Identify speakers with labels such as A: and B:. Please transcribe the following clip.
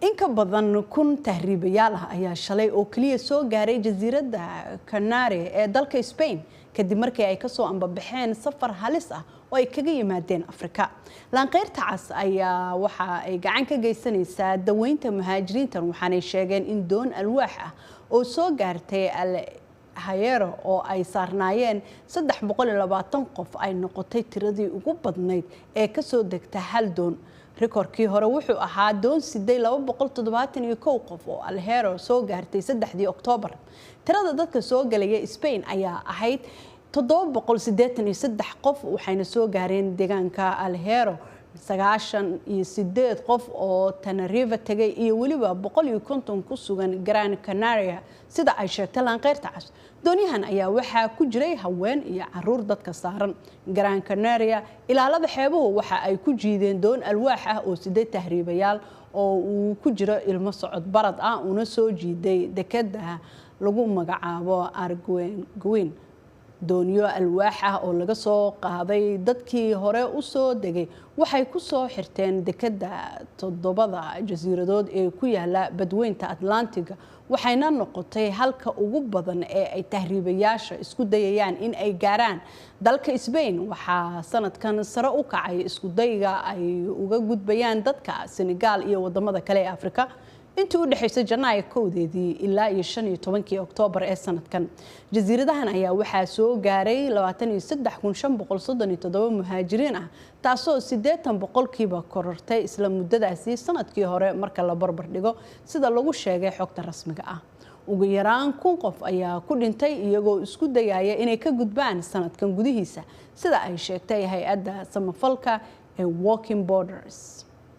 A: in ka badan 1,000 tahriibayaal ah ayaa shalay oo kaliya soo gaaray jasiiradda Canary ee dalka Spain kadib markii ay ka soo ambabaxeen safar halis ah oo ay kaga yimaadeen Afrika. Lanqeyrta cas ayaa waxa ay gacan ka geysanaysaa daweynta muhaajiriintan waxaanay sheegeen in doon alwaax ah oo soo gaartay Hierro oo ay saarnaayeen 320 qof ay noqotay tiradii ugu badnayd ee ka soo degta hal doon. Rikoorkii hore wuxuu ahaa doon 271 qof oo Hierro soo gaartay 3 Oktoobar. Tirada dadka soo galaya Spain ayaa ahayd 783 qof waxayna soo gaareen deegaanka Hierro 98 qof oo Tenerife tagay iyo waliba 150 ku sugan Gran Canaria sida ay sheegtay Lanqeyrta cas. Dooniyahan ayaa waxaa ku jiray haween iyo caruur dadka saaran. Gran Canaria ilaalada xeebuhu waxa ay ku jiideen doon alwaax ah oo 8 tahriibayaal oo uu ku jiro ilmo socod barad ah una soo jiiday dekedda lagu magacaabo Arguin. dooniyo alwaax ah oo laga soo qaaday dadkii hore u soo degay waxay ku soo xirteen dekedda 7 jasiiradood ee ku yaala badweynta Atlantiga waxayna noqotay halka ugu badan ee ay tahriibayaasha isku dayayaan in ay gaaraan dalka Spain. Waxaa sanadkan sare u kacay isku dayga ay uga gudbayaan dadka Senegal iyo wadamada kale ee Afrika intii u dhaxaysay Janaayo 1 ilaa 15 Oktoobar ee sanadkan. Jasiiradahan ayaa waxaa soo gaaray 23537 muhaajiriin ah taasoo 80% korortay isla muddadaasi sanadkii hore marka la barbar dhigo sida lagu sheegay xogta rasmiga ah. Ugu yaraan 1,000 qof ayaa ku dhintay iyagoo isku dayaya inay ka gudbaan sanadkan gudihiisa sida ay sheegtay hay'adda samafalka ee Walking Borders.